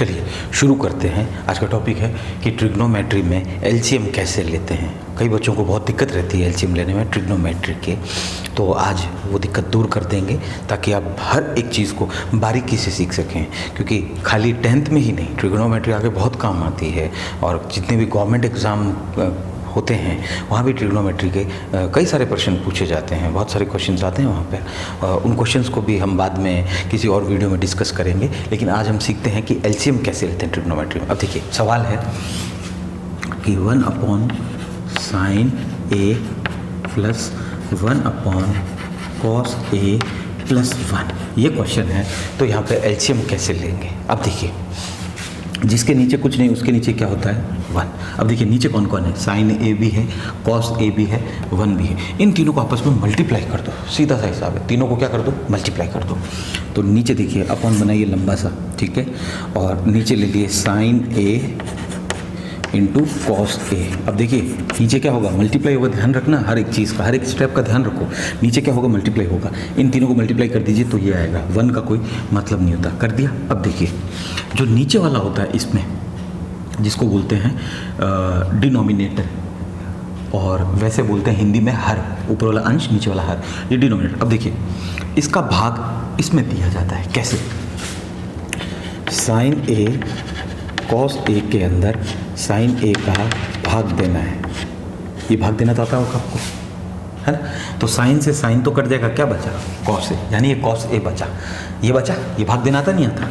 चलिए शुरू करते हैं। आज का टॉपिक है कि ट्रिग्नोमेट्री में एलसीएम कैसे लेते हैं। कई बच्चों को बहुत दिक्कत रहती है एलसीएम लेने में ट्रिग्नोमेट्री के, तो आज वो दिक्कत दूर कर देंगे ताकि आप हर एक चीज़ को बारीकी से सीख सकें, क्योंकि खाली 10th में ही नहीं, ट्रिग्नोमेट्री आगे बहुत काम आती है। और जितने भी गवर्नमेंट एग्ज़ाम होते हैं वहाँ भी ट्रिग्नोमेट्री के कई सारे प्रश्न पूछे जाते हैं, बहुत सारे क्वेश्चंस आते हैं वहाँ पे। उन क्वेश्चंस को भी हम बाद में किसी और वीडियो में डिस्कस करेंगे, लेकिन आज हम सीखते हैं कि एलसीएम कैसे लेते हैं ट्रिग्नोमेट्री में। अब देखिए सवाल है कि 1/sin A plus 1/cos A plus 1, ये क्वेश्चन है। तो यहाँ पे एलसीएम कैसे लेंगे। अब देखिए जिसके नीचे कुछ नहीं उसके नीचे क्या होता है 1। अब देखिए नीचे कौन कौन है, साइन ए भी है, कॉस ए भी है, 1 भी है। इन तीनों को आपस में मल्टीप्लाई कर दो, सीधा सा हिसाब है, तीनों को क्या कर दो, मल्टीप्लाई कर दो। तो नीचे देखिए अपॉन बनाइए लंबा सा, ठीक है, और नीचे ले लिए sign A into cos A. अब देखिए नीचे क्या होगा, मल्टीप्लाई होगा। ध्यान रखना हर एक चीज़ का, हर एक स्टेप का ध्यान रखो। नीचे क्या होगा, मल्टीप्लाई होगा। इन तीनों को मल्टीप्लाई कर दीजिए तो ये आएगा, 1 का कोई मतलब नहीं होता। कर दिया। अब देखिए जो नीचे वाला होता है इसमें, जिसको बोलते हैं डिनोमिनेटर, और वैसे बोलते हैं हिंदी में हर, ऊपर वाला अंश नीचे वाला हर, ये डिनोमिनेटर। अब देखिए इसका भाग इसमें दिया जाता है। कैसे, साइन ए कॉस ए के अंदर साइन ए का भाग देना है। ये भाग देना तो आता होगा आपको, है ना। तो साइन से साइन तो कट जाएगा, क्या बचा, कॉस ए, यानी ये कॉस ए बचा, ये बचा। ये भाग देना आता नहीं आता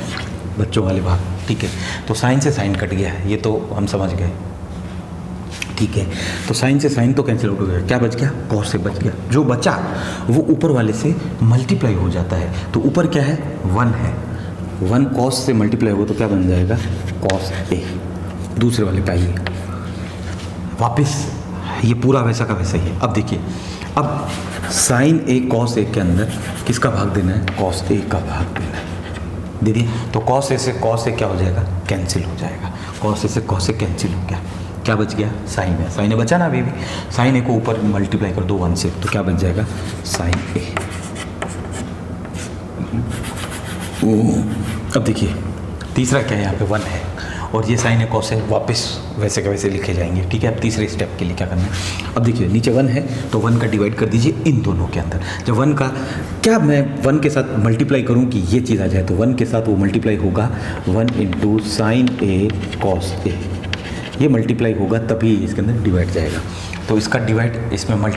बच्चों वाले भाग, ठीक है। तो साइन से साइन कट गया, ये तो हम समझ गए, ठीक है। तो साइन से साइन तो कैंसिल आउट हो गया, क्या बच गया, कॉस से बच गया। जो बचा वो ऊपर वाले से मल्टीप्लाई हो जाता है। तो ऊपर क्या है, 1 है, 1 कॉस से मल्टीप्लाई होगा तो क्या बन जाएगा, कॉस ए। दूसरे वाले पे आइए वापस, ये पूरा वैसा का वैसा ही है। अब देखिए, अब साइन ए कॉस ए के अंदर किसका भाग देना है, कॉस ए का भाग देना है। दे दिए। तो कॉस ए से कॉस ए क्या हो जाएगा, कैंसिल हो जाएगा। कॉस ए से कॉस ए कैंसिल हो गया, क्या बच गया, साइन है। साइन ए बचा ना अभी भी, साइन ए को ऊपर मल्टीप्लाई कर दो 1 से, तो क्या बच जाएगा, साइन ए। अब देखिए तीसरा क्या है, यहाँ पे 1 है, और ये साइन है कॉस है, वापस वैसे के वैसे लिखे जाएंगे, ठीक है। अब तीसरे स्टेप के लिए क्या करना है, अब देखिए नीचे 1 है तो 1 का डिवाइड कर दीजिए इन दोनों के अंदर। जब 1 का क्या, मैं 1 के साथ मल्टीप्लाई करूं कि ये चीज़ आ जाए, तो 1 के साथ वो मल्टीप्लाई होगा 1 into sine A cos A. ये मल्टीप्लाई होगा तभी इसके अंदर डिवाइड जाएगा। तो इसका डिवाइड इसमें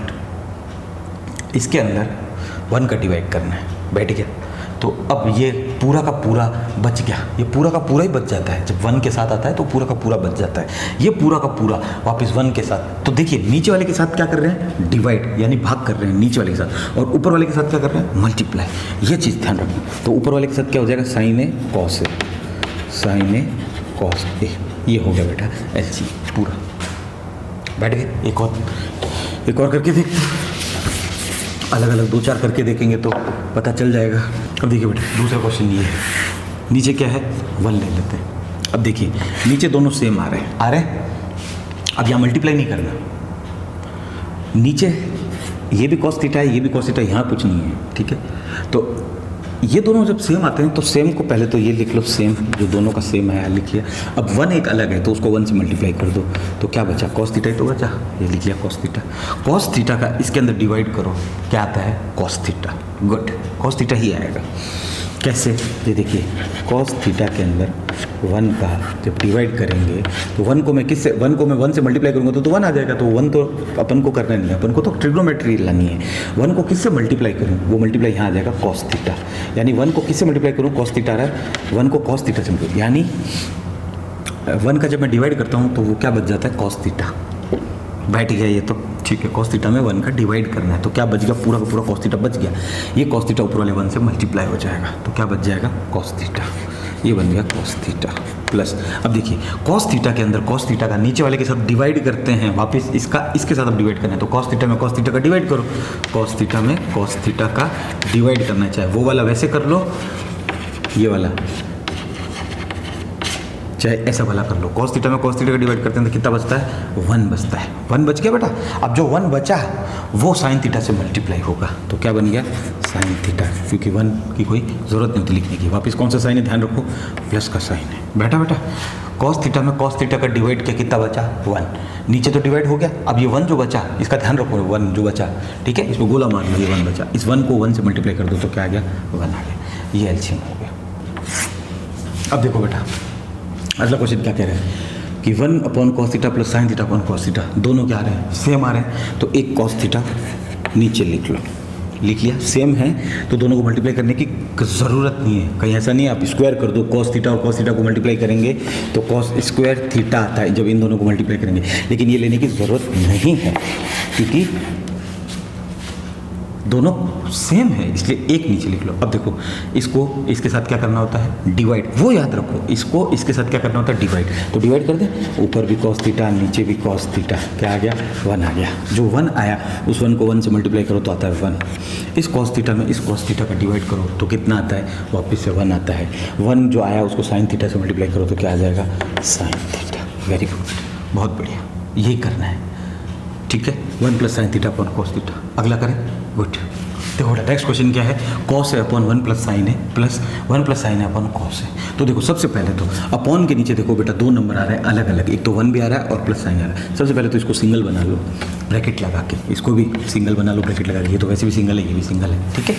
इसके अंदर 1 का डिवाइड करना है, बैठ गया। तो अब ये पूरा का पूरा बच गया, ये पूरा का पूरा ही बच जाता है। जब 1 के साथ आता है तो पूरा का पूरा बच जाता है, ये पूरा का पूरा वापस 1 के साथ। तो देखिए नीचे वाले के साथ क्या कर रहे हैं, डिवाइड, यानी भाग कर रहे हैं नीचे वाले के साथ, और ऊपर वाले के साथ क्या कर रहे हैं, मल्टीप्लाई। ये चीज़ ध्यान रखना। तो ऊपर वाले के साथ क्या हो जाएगा, sign A cos A, sign A cos A. ये हो गया बेटा एलसी पूरा, बैठ गए। एक और करके देखते हैं, अलग अलग 2-4 करके देखेंगे तो पता चल जाएगा। अब देखिए बेटा दूसरा क्वेश्चन ये है, नीचे क्या है, 1 ले लेते हैं। अब देखिए नीचे दोनों सेम आ रहे हैं। अब यहाँ मल्टीप्लाई नहीं करना, नीचे ये भी कॉस थीटा है, ये भी कॉस थीटा है, यहाँ कुछ नहीं है, ठीक है। तो ये दोनों जब सेम आते हैं तो सेम को पहले तो ये लिख लो, सेम जो दोनों का सेम है लिखिए। अब 1 एक अलग है तो उसको 1 से मल्टीप्लाई कर दो, तो क्या बचा, कॉस थीटा ही तो बचा, ये लिख लिया कॉस थीटा। कॉस थीटा का इसके अंदर डिवाइड करो, क्या आता है, cos theta. Good, cos theta ही आएगा। कैसे, ये देखिए कॉस थीटा के अंदर 1 का जब डिवाइड करेंगे तो 1 को मैं 1 से मल्टीप्लाई करूँगा तो 1 आ जाएगा। तो 1 तो अपन को करना नहीं है, अपन को तो ट्रिग्नोमेट्री लानी है। 1 को किससे मल्टीप्लाई करूँ, वो मल्टीप्लाई यहाँ आ जाएगा कॉस थीटा, यानी 1 को किससे मल्टीप्लाई करूँ, कॉस थीटा रहा है, 1 को कॉस थीटा से, यानी 1 का जब मैं डिवाइड करता हूँ तो वो क्या बच जाता है, कॉस थीटा। बैठ गया ये तो, ठीक है। कॉस थीटा में 1 का डिवाइड करना है, तो क्या बच गया, पूरा का पूरा कॉस थीटा बच गया। ये कॉस थीटा ऊपर वाले 1 से मल्टीप्लाई हो जाएगा, तो क्या बच जाएगा, कॉस थीटा। ये बन गया कॉस थीटा प्लस। अब देखिए कॉस थीटा के अंदर कॉस थीटा का नीचे वाले के साथ डिवाइड करते हैं, वापस इसके साथ अब डिवाइड करना है। तो कॉस थीटा में कॉस थीटा का डिवाइड करो, कॉस थीटा में कॉस थीटा का डिवाइड करना, चाहे वो वाला वैसे कर लो, ये वाला चाहे ऐसा वाला कर लो। कॉस थीटा में कॉस थीटा का डिवाइड करते हैं तो कितना बचता है, 1 बचता है। 1 बच गया बेटा। अब जो 1 बचा वो साइन थीटा से मल्टीप्लाई होगा, तो क्या बन गया, साइन थीटा, क्योंकि 1 की कोई ज़रूरत नहीं होती लिखने की। वापस कौन सा साइन है ध्यान रखो, प्लस का साइन है। बेटा कॉस थीटा में कॉस थीटा का डिवाइड किया, कितना बचा 1, नीचे तो डिवाइड हो गया। अब ये 1 जो बचा, इसका ध्यान रखो 1 जो बचा, ठीक है, इसको गोला मार लो, ये 1 बचा, इस 1 को 1 से मल्टीप्लाई कर दो तो क्या आ गया 1 आ गया, ये एलसीएम हो गया। अब देखो बेटा अगला क्वेश्चन क्या कह रहे हैं कि 1 upon cos theta plus sine theta upon cos theta, दोनों क्या आ रहे हैं सेम आ रहे हैं, तो एक कॉस थीटा नीचे लिख लो, लिख लिया, सेम है तो दोनों को मल्टीप्लाई करने की ज़रूरत नहीं है। कहीं ऐसा नहीं है आप स्क्वायर कर दो, कॉस थीटा और कॉस थीटा को मल्टीप्लाई करेंगे तो कॉस स्क्वायर थीटा आता है जब इन दोनों को मल्टीप्लाई करेंगे, लेकिन ये लेने की ज़रूरत नहीं है क्योंकि दोनों सेम है, इसलिए एक नीचे लिख लो। अब देखो इसको इसके साथ क्या करना होता है डिवाइड, वो याद रखो, इसको इसके साथ क्या करना होता है डिवाइड, तो डिवाइड कर दे, ऊपर भी कॉस थीटा नीचे भी कॉस थीटा, क्या आ गया 1 आ गया। जो 1 आया उस 1 को 1 से मल्टीप्लाई करो तो आता है 1, इस कॉस थीटा में इस कॉस थीटा का डिवाइड करो तो कितना आता है वापस से 1 आता है। 1 जो आया उसको साइन थीटा से मल्टीप्लाई करो तो क्या आ जाएगा साइन थीटा। वेरी गुड, बहुत बढ़िया, यही करना है, ठीक है। 1 plus sine theta upon cos theta. अगला करें, गुड। देखो नेक्स्ट क्वेश्चन क्या है, कॉस है अपॉन 1 प्लस साइन है प्लस 1 प्लस साइन है अपॉन कॉस है। तो देखो सबसे पहले तो अपॉन के नीचे देखो बेटा 2 नंबर आ रहे हैं अलग अलग, एक तो 1 भी आ रहा है और प्लस साइन आ रहा है। सबसे पहले तो इसको सिंगल बना लो ब्रैकेट लगा के, इसको भी सिंगल बना लो ब्रैकेट लगा के, ये तो वैसे भी सिंगल है ये भी सिंगल है, ठीक है,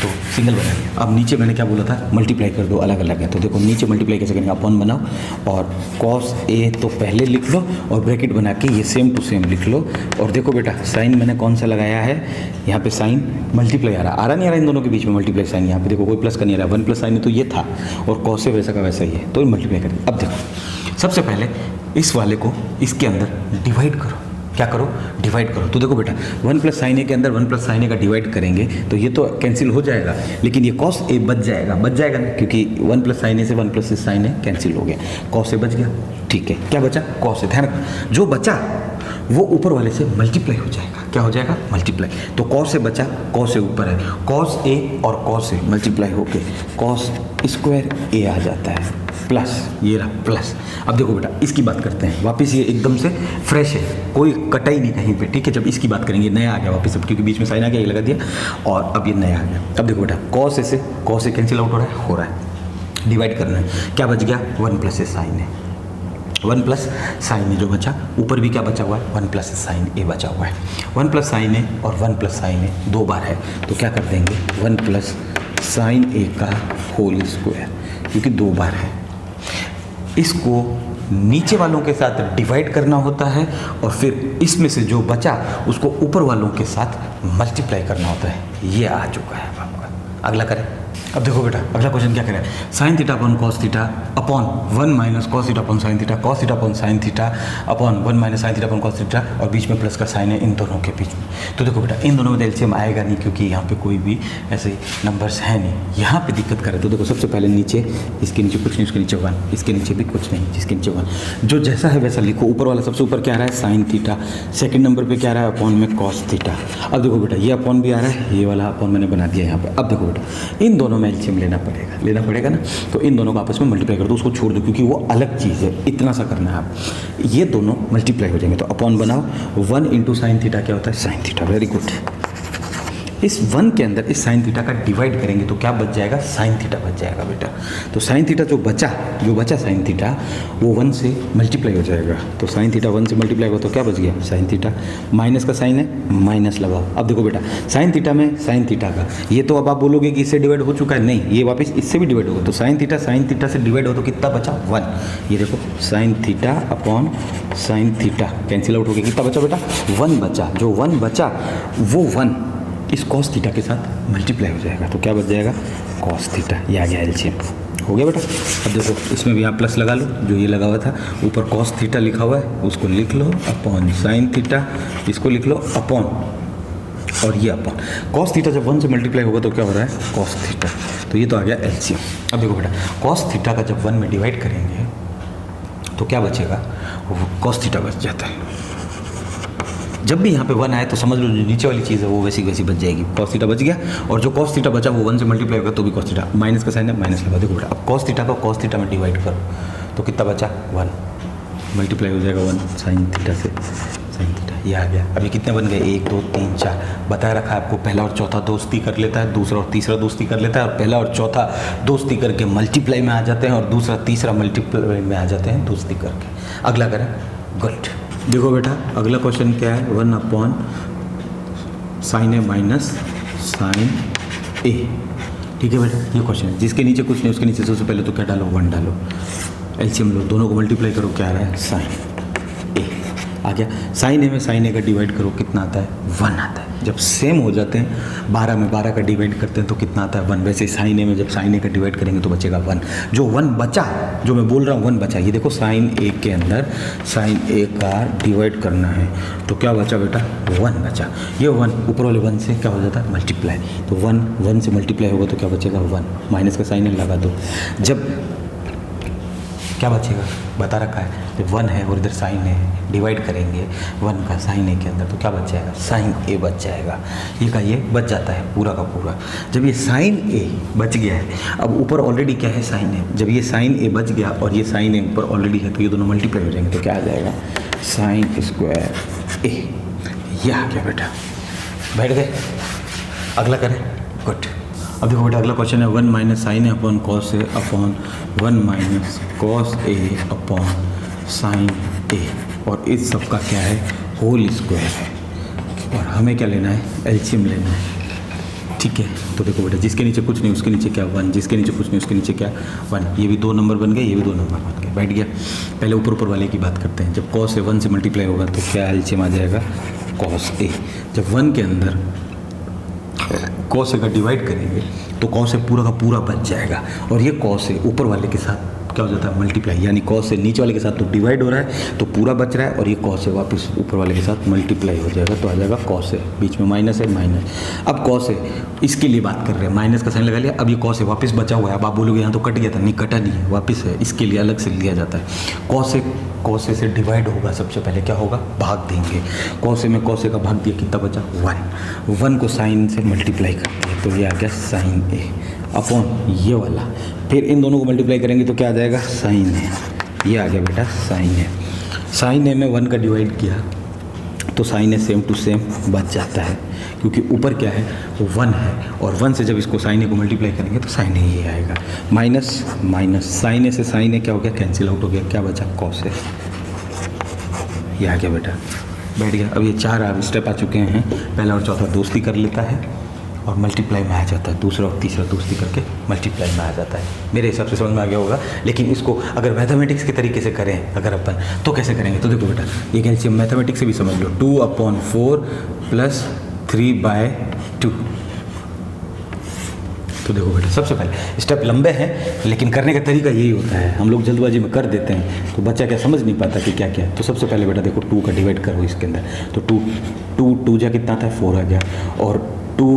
तो सिंगल बना लिया। अब नीचे मैंने क्या बोला था मल्टीप्लाई कर दो, अलग अलग है, तो देखो नीचे मल्टीप्लाई कैसे करेंगे, अपॉन बनाओ और कॉस ए तो पहले लिख लो और ब्रैकेट बना के ये सेम टू सेम लिख लो। और देखो बेटा साइन मैंने कौन सा लगाया है, यहाँ पे साइन मल्टीप्लाई आ रहा नहीं आ रहा इन दोनों के बीच में मल्टीप्लाई साइन, यहाँ पे देखो कोई प्लस का नहीं आ रहा, 1 प्लस साइन है तो ये था और कॉस से वैसा का वैसा ही है तो मल्टीप्लाई करेंगे। अब देखो सबसे पहले इस वाले को इसके अंदर डिवाइड करो, क्या करो डिवाइड करो, तो देखो बेटा 1 प्लस साइन ए के अंदर 1 प्लस साइन ए का डिवाइड करेंगे तो ये तो कैंसिल हो जाएगा, लेकिन ये कॉस ए बच जाएगा ना, क्योंकि 1 प्लस साइन ए से 1 प्लस साइन ए कैंसिल हो गया, कॉस ए बच गया, ठीक है। क्या बचा कॉस ए, ध्यान रखना जो बचा वो ऊपर वाले से मल्टीप्लाई हो जाएगा, क्या हो जाएगा मल्टीप्लाई, तो कॉस ए बचा, कॉस ए ऊपर है, कॉस ए और कॉस ए मल्टीप्लाई होके कॉस स्क्वायर ए आ जाता है प्लस, ये रहा प्लस। अब देखो बेटा इसकी बात करते हैं वापस, ये एकदम से फ्रेश है, कोई कटा ही नहीं कहीं पे, ठीक है। जब इसकी बात करेंगे नया आ गया वापस, अब क्योंकि बीच में साइन आ गया ये लगा दिया और अब ये नया आ गया। अब देखो बेटा कॉस ए से कॉस ए कैंसिल आउट हो रहा है, डिवाइड करना है, क्या बच गया 1 प्लस ए साइन है, 1 प्लस साइन ए जो बचा, ऊपर भी क्या बचा हुआ है 1 प्लस साइन ए बचा हुआ है। 1 प्लस साइन ए और 1 प्लस साइन ए 2 बार है तो क्या कर देंगे 1 प्लस साइन ए का होल स्क्वायर, क्योंकि 2 बार है। इसको नीचे वालों के साथ डिवाइड करना होता है और फिर इसमें से जो बचा उसको ऊपर वालों के साथ मल्टीप्लाई करना होता है, ये आ चुका है आपका। अगला करें, अब देखो बेटा अगला क्वेश्चन क्या करें, sine theta upon cos theta upon 1 minus cos theta upon sine theta, cos theta upon sine theta upon 1 minus sine theta upon cos theta और बीच में प्लस का साइन है इन दोनों के बीच में। तो देखो बेटा इन दोनों में एलसीएम आएगा नहीं क्योंकि यहाँ पे कोई भी ऐसे नंबर्स है नहीं, यहाँ पे दिक्कत करे। तो देखो सबसे पहले नीचे इसके नीचे कुछ नहीं, उसके नीचे 1, इसके नीचे भी कुछ नहीं, जिसके नीचे 1, जो जैसा है वैसा लिखो। ऊपर वाला सबसे ऊपर क्या आ रहा है साइन थीटा, सेकंड नंबर पे क्या आ रहा है अपॉन में कॉस थीटा। अब देखो बेटा ये अपॉन भी आ रहा है, ये वाला अपॉन मैंने बना दिया यहाँ पे। अब देखो बेटा इन दोनों में एलसीएम लेना पड़ेगा ना, तो इन दोनों को आपस में मल्टीप्लाई कर दो, उसको छोड़ दो क्योंकि वो अलग चीज़ है, इतना सा करना है आप, ये दोनों मल्टीप्लाई हो जाएंगे। तो अपॉन बनाओ 1 इंटू साइन थीटा क्या होता है साइन थीटा, वेरी गुड। इस 1 के अंदर इस साइन थीटा का डिवाइड करेंगे तो क्या बच जाएगा साइन थीटा बच जाएगा बेटा। तो साइन थीटा जो बचा साइन थीटा वो 1 से मल्टीप्लाई हो जाएगा, तो साइन थीटा 1 से मल्टीप्लाई हुआ तो क्या बच गया साइन थीटा, माइनस का साइन है माइनस लगाओ। अब देखो बेटा साइन थीटा में साइन थीटा का ये तो अब आप बोलोगे कि इससे डिवाइड हो चुका है, नहीं ये वापस इससे भी डिवाइड होगा, तो साइन थीटा से डिवाइड हो तो कितना बचा 1। ये देखो sine theta upon sine theta cancel out हो गया, कितना बचा बेटा 1 बचा। जो 1 बचा वो 1 इस कॉस थीटा के साथ मल्टीप्लाई हो जाएगा तो क्या बच जाएगा कॉस थीटा, ये आ गया एलसीएम हो गया बेटा। अब देखो इसमें भी आप प्लस लगा लो, जो ये लगा हुआ था ऊपर कॉस थीटा लिखा हुआ है उसको लिख लो अपॉन साइन थीटा, इसको लिख लो अपॉन और ये अपॉन कॉस थीटा जब 1 से मल्टीप्लाई होगा तो क्या हो रहा है कॉस थीटा, तो ये तो आ गया एलसीएम। अब देखो बेटा कॉस थीटा का जब 1 में डिवाइड करेंगे तो क्या बचेगा कॉस थीटा बच जाता है। जब भी यहाँ पे 1 आए तो समझ लो जो नीचे वाली चीज़ है वो वैसी वैसी बच जाएगी, कॉस थीटा बच गया और जो कॉस थीटा बचा वो 1 से मल्टीप्लाई होगा तो भी कॉस थीटा, माइनस का साइन है माइनस लगा। देखो बेटा अब कॉस थीटा का कॉस थीटा में डिवाइड करो तो कितना बचा 1, मल्टीप्लाई हो जाएगा 1 साइन थीटा से साइन थीटा। ये आ गया। अभी कितने बन गए, 1 2 3 4 बताया रखा है आपको। पहला और चौथा दोस्ती कर लेता है, दूसरा और तीसरा दोस्ती कर लेता है, और पहला और चौथा दोस्ती करके मल्टीप्लाई में आ जाते हैं, और दूसरा तीसरा मल्टीप्लाई में आ जाते हैं दोस्ती करके। अगला करें, गुड। देखो बेटा अगला क्वेश्चन क्या है, 1 sin A माइनस साइन ए। ठीक है बेटा, ये क्वेश्चन है जिसके नीचे कुछ नहीं, उसके नीचे सबसे पहले तो क्या डालो, 1 डालो, एलसीएम लो, दोनों को मल्टीप्लाई करो, क्या आ रहा है, साइन ए आ गया। साइन ए में साइन ए का डिवाइड करो, कितना आता है, 1 आता है। जब सेम हो जाते हैं, 12 में 12 का डिवाइड करते हैं तो कितना आता है, 1। वैसे साइन ए में जब साइन ए का डिवाइड करेंगे तो बचेगा 1। जो 1 बचा, जो मैं बोल रहा हूँ 1 बचा, ये देखो साइन ए के अंदर साइन ए का डिवाइड करना है तो क्या बचा बेटा, 1 बचा। ये 1 ऊपर वाले 1 से क्या हो जाता है, मल्टीप्लाई, तो 1 से मल्टीप्लाई होगा तो क्या बचेगा, 1। माइनस का साइन ए लगा दो, जब क्या बचेगा, बता रखा है, जब 1 है और इधर साइन ए है, डिवाइड करेंगे 1 का साइन ए के अंदर तो क्या बच जाएगा, साइन ए बच जाएगा। ये का ये बच जाता है पूरा का पूरा। जब ये साइन ए बच गया है, अब ऊपर ऑलरेडी क्या है, साइन ए, जब ये साइन ए बच गया और ये साइन ए ऊपर ऑलरेडी है तो ये दोनों मल्टीप्लाई हो जाएंगे तो क्या आ जाएगा, साइन स्क्वायर ए। ये आ गया बेटा, बैठ गए। अगला करें, गुड। अब देखो बेटा अगला क्वेश्चन है 1 minus sign A upon cos A upon 1 minus cos A upon sine ए, और इस सब का क्या है, होल स्क्वायर है, और हमें क्या लेना है, एलसीएम लेना है। ठीक है, तो देखो बेटा जिसके नीचे कुछ नहीं उसके नीचे क्या 1, जिसके नीचे कुछ नहीं उसके नीचे क्या 1। ये भी 2 नंबर बन गए, ये भी 2 नंबर बन गए, बैठ गया। पहले ऊपर वाले की बात करते हैं। जब कॉस ए 1 से मल्टीप्लाई होगा तो क्या एलसीएम आ जाएगा, कॉस ए। जब 1 के अंदर कॉस ए का डिवाइड करेंगे तो कॉस ए पूरा का पूरा बच जाएगा, और ये कॉस ए ऊपर वाले के साथ क्या हो जाता है, मल्टीप्लाई, यानी कॉस ए नीचे वाले के साथ तो डिवाइड हो रहा है तो पूरा बच रहा है, और ये कॉस ए वापस ऊपर वाले के साथ मल्टीप्लाई हो जाएगा तो आ जाएगा कॉस ए। बीच में माइनस है, माइनस। अब कॉस ए इसके लिए बात कर रहे हैं, माइनस का साइन लगा लिया। अब ये कॉस ए वापस बचा हुआ है। अब आप बोलोगे यहाँ तो कट गया था, नहीं कटा नहीं है, वापस है, इसके लिए अलग से लिया जाता है। कॉस ए से डिवाइड होगा, सबसे पहले क्या होगा, भाग देंगे। कॉस ए में कॉस ए का भाग दिया, कितना बचा, 1 को साइन से मल्टीप्लाई करते हैं तो ये आ गया साइन ए अपॉन ये वाला, फिर इन दोनों को मल्टीप्लाई करेंगे तो क्या आ जाएगा, साइन ए। ये आ गया बेटा साइन ए। साइन ए में 1 का डिवाइड किया तो sine A same to same बच जाता है, क्योंकि ऊपर क्या है, 1 है, और 1 से जब इसको साइन ए को मल्टीप्लाई करेंगे तो साइन ए ये आएगा, माइनस माइनस, साइन ए से साइन ए क्या हो गया, कैंसिल आउट हो गया, क्या बचा, कॉस ए। ये आ गया बेटा, बैठ गया। अब ये 4 स्टेप आ चुके हैं। पहला और चौथा दोस्ती कर लेता है और मल्टीप्लाई में आ जाता है, दूसरा और तीसरा दोस्ती करके मल्टीप्लाई में आ जाता है। मेरे हिसाब से समझ में आ गया होगा। लेकिन इसको अगर मैथमेटिक्स के तरीके से करें अगर अपन, तो कैसे करेंगे, तो देखो बेटा ये कैल्शियम मैथमेटिक्स से भी समझ लो, 2/4 + 3/2। तो देखो बेटा सबसे पहले स्टेप लंबे हैं लेकिन करने का तरीका यही होता है, हम लोग जल्दबाजी में कर देते हैं तो बच्चा क्या समझ नहीं पाता कि क्या क्या है। तो सबसे पहले बेटा देखो 2 का डिवाइड करो इसके अंदर, तो 2 जा कितना आता है, 4 आ गया, और 2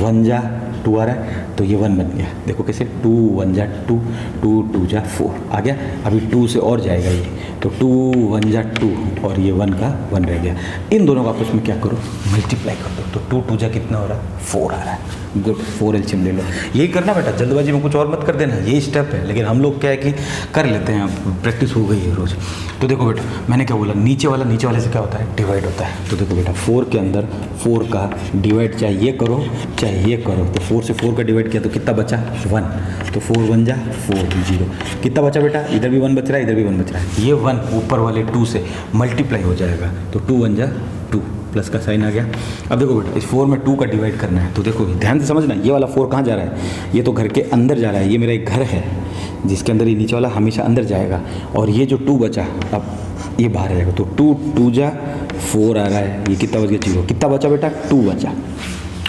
1 जा 2 आ रहा है तो ये 1 बन गया। देखो कैसे, 2 1 जा 2, 2 2 जा 4 आ गया। अभी 2 से और जाएगा ये, तो 2 1 जा 2 और ये 1 का 1 रह गया। इन दोनों का आपस में क्या करो, मल्टीप्लाई कर दो, तो 2 2 जा कितना हो रहा है, 4 आ रहा है। गुड, 4 एलसीएम ले लो। यही करना बेटा, जल्दबाजी में कुछ और मत कर देना, यही स्टेप है। लेकिन हम लोग क्या है कि कर लेते हैं, प्रैक्टिस हो गई है रोज़। तो देखो बेटा मैंने क्या बोला, नीचे वाले से क्या होता है, डिवाइड होता है। तो देखो बेटा 4 के अंदर 4 का डिवाइड चाहे ये करो चाहे ये करो, तो 4 से 4 का डिवाइड किया तो कितना बचा, 1, तो 4 1 जा 4 0, कितना बचा बेटा, इधर भी 1 बच रहा है, इधर भी 1 बच रहा है। ये 1 ऊपर वाले 2 से मल्टीप्लाई हो जाएगा, तो 2 1 जा 2, प्लस का साइन आ गया। अब देखो बेटा इस 4 में 2 का डिवाइड करना है, तो देखो ध्यान से समझना, ये वाला 4 कहाँ जा रहा है, ये तो घर के अंदर जा रहा है। ये मेरा एक घर है जिसके अंदर ये नीचे वाला हमेशा अंदर जाएगा, और ये जो 2 बचा अब ये बाहर आएगा, तो 2 2 जा 4 आ रहा है, ये कितना बच गया, 0, कितना बचा बेटा, 2 बचा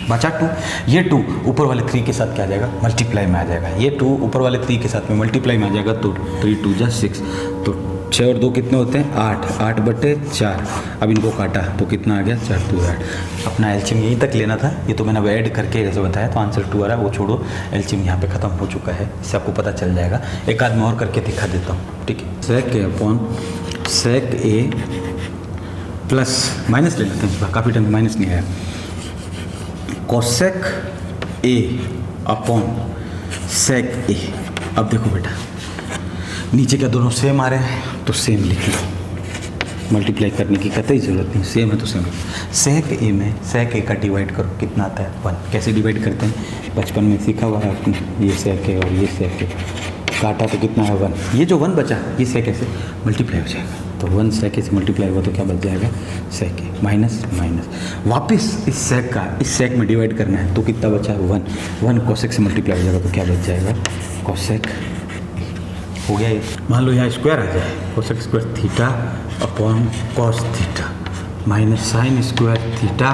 2। ये 2 ऊपर वाले 3 के साथ क्या आ जाएगा, मल्टीप्लाई में आ जाएगा। ये 2 ऊपर वाले 3 के साथ में मल्टीप्लाई में आ जाएगा, तो 3 2 जा 6, तो 6 और 2 कितने होते हैं, 8, 8/4। अब इनको काटा तो कितना आ गया, 4 2 8। अपना एलसीएम यहीं तक लेना था, ये तो मैंने अब ऐड करके जैसे बताया तो आंसर 2 आ रहा है, वो छोड़ो, एलसीएम यहाँ पे ख़त्म हो चुका है, इससे आपको पता चल जाएगा। एक आध मैं और करके दिखा देता हूँ, ठीक है। सेक ए अपॉन सेक ए प्लस माइनस ले लेते हैं, काफ़ी टाइम माइनस नहीं आया, कोसेक ए अपॉन सेक ए। अब देखो बेटा नीचे क्या दोनों सेम आ रहे हैं, तो सेम लिख लो, मल्टीप्लाई करने की कतई ज़रूरत नहीं, सेम है तो सेम है। सेक ए में सेक ए का डिवाइड करो, कितना आता है 1। कैसे डिवाइड करते हैं, बचपन में सीखा हुआ है आपने, ये सेक है और ये सेक है, काटा तो कितना है 1। ये जो 1 बचा ये सेक ए से मल्टीप्लाई हो जाएगा, तो 1 सेक ए से मल्टीप्लाई हुआ तो क्या बच जाएगा, सेक ए माइनस माइनस। वापस इस सेक का इस सेक में डिवाइड करना है तो कितना बचा है 1 कोसेक से मल्टीप्लाई हो जाएगा तो क्या बच जाएगा, कोसेक हो गया। ये मान लो यहाँ स्क्वायर आ जाए, cosec square theta upon cos theta minus sine square theta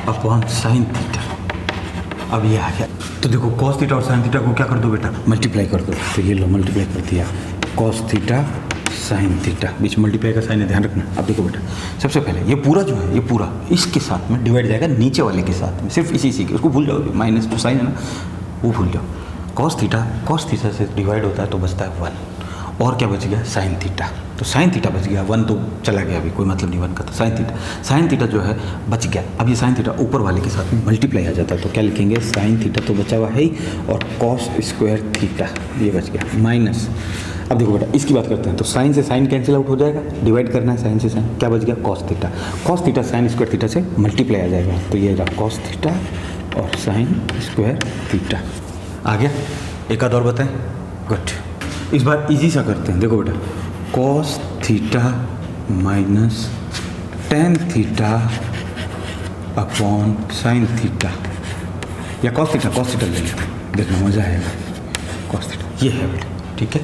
upon sine theta. अब ये आ गया, तो देखो कॉस थीटा और साइन थीटा को क्या कर दो बेटा, मल्टीप्लाई कर दो, तो ये लो मल्टीप्लाई कर दिया, कॉस थीटा साइन थीटा, बीच में मल्टीप्लाई का साइन है, ध्यान रखना। अब देखो बेटा, सबसे पहले ये पूरा जो है ये पूरा इसके साथ में डिवाइड जाएगा नीचे वाले के साथ में, सिर्फ इसी के, उसको भूल जाओ, माइनस जो साइन है ना वो भूल जाओ। कॉस थीटा से डिवाइड होता है तो बचता है 1, और क्या बच गया, साइन थीटा, तो साइन थीटा बच गया, 1 तो चला गया, अभी कोई मतलब नहीं 1 का, तो साइन थीटा जो है बच गया। अब ये साइन थीटा ऊपर वाले के साथ में मल्टीप्लाई आ जाता है तो क्या लिखेंगे, साइन थीटा तो बचा हुआ है ही, और कॉस स्क्वायर थीटा ये बच गया माइनस। अब देखो बेटा इसकी बात करते हैं, तो साइन से साइन कैंसिल आउट हो जाएगा, डिवाइड करना है साइन से साइन, क्या बच गया, cos theta sine square theta से मल्टीप्लाई आ जाएगा, तो ये रहा कॉस थीटा और साइन स्क्वायर थीटा आ गया। एक आध और बताएं, गुड। इस बार इजी सा करते हैं, देखो बेटा cos theta minus tan theta upon sine theta, या कॉस थीटा ले लेते हैं, देखना मज़ा आएगा। कॉस थीटा ये है बेटा, ठीक है,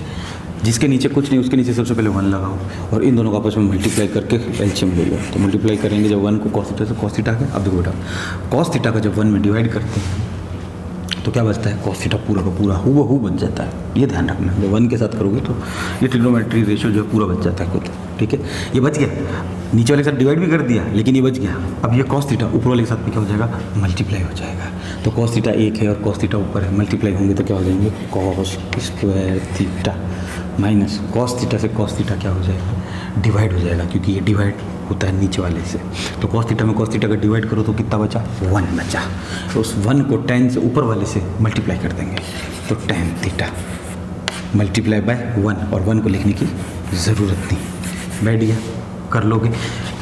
जिसके नीचे कुछ नहीं उसके नीचे सबसे पहले 1 लगाओ और इन दोनों को आपस में मल्टीप्लाई करके एलसीएम ले लो, तो मल्टीप्लाई करेंगे जब 1 को कॉस थीटा से कॉस थीटा आ। अब देखो बेटा कॉस थीटा का जब 1 में डिवाइड करते हैं तो क्या बचता है, कॉस थीटा पूरा का पूरा हूबहू बच जाता है, ये ध्यान रखना। जब 1 के साथ करोगे तो ये ट्रिग्नोमेट्री रेशियो जो है पूरा बच जाता है खुद, ठीक है। ये बच गया, नीचे वाले के साथ डिवाइड भी कर दिया लेकिन ये बच गया। अब ये कॉस थीटा ऊपर वाले के साथ भी क्या हो जाएगा, मल्टीप्लाई हो जाएगा, तो कॉस थीटा 1 है और कॉस थीटा ऊपर है, मल्टीप्लाई होंगे तो क्या हो जाएंगे, cos square theta minus cos theta से कॉस थीटा क्या हो जाएगा, डिवाइड हो जाएगा, क्योंकि ये डिवाइड होता है नीचे वाले से। तो कॉस थीटा में कॉस थीटा का डिवाइड करो तो कितना बचा, 1 बचा, तो उस 1 को tan से ऊपर वाले से मल्टीप्लाई कर देंगे, तो tan थीटा मल्टीप्लाई बाय 1, और 1 को लिखने की ज़रूरत नहीं, बैठ गया, कर लोगे।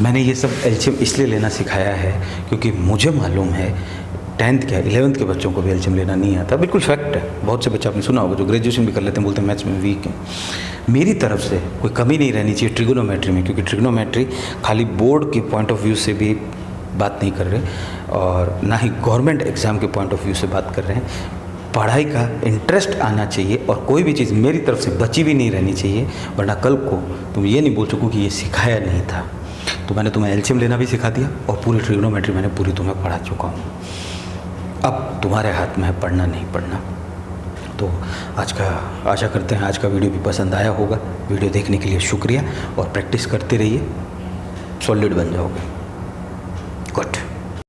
मैंने ये सब एलसीएम इसलिए लेना सिखाया है क्योंकि मुझे मालूम है 10th क्या 11th के बच्चों को भी एलसीएम लेना नहीं आता, बिल्कुल फैक्ट है। बहुत से बच्चे आपने सुना होगा जो ग्रेजुएशन भी कर लेते हैं, बोलते हैं मैथ्स में वीक है। मेरी तरफ से कोई कमी नहीं रहनी चाहिए ट्रिग्नोमेट्री में, क्योंकि ट्रिग्नोमेट्री खाली बोर्ड के पॉइंट ऑफ व्यू से भी बात नहीं कर रहे और ना ही गवर्नमेंट एग्ज़ाम के पॉइंट ऑफ व्यू से बात कर रहे हैं। पढ़ाई का इंटरेस्ट आना चाहिए और कोई भी चीज़ मेरी तरफ से बची भी नहीं रहनी चाहिए, वरना कल को तुम ये नहीं बोल सको कि ये सिखाया नहीं था। तो मैंने तुम्हें एलसीएम लेना भी सिखा दिया और पूरी ट्रिग्नोमेट्री मैंने पूरी तुम्हें पढ़ा चुका हूँ। अब तुम्हारे हाथ में है पढ़ना नहीं पढ़ना। तो आज का आशा करते हैं आज का वीडियो भी पसंद आया होगा। वीडियो देखने के लिए शुक्रिया और प्रैक्टिस करते रहिए, सॉलिड बन जाओगे। गुड।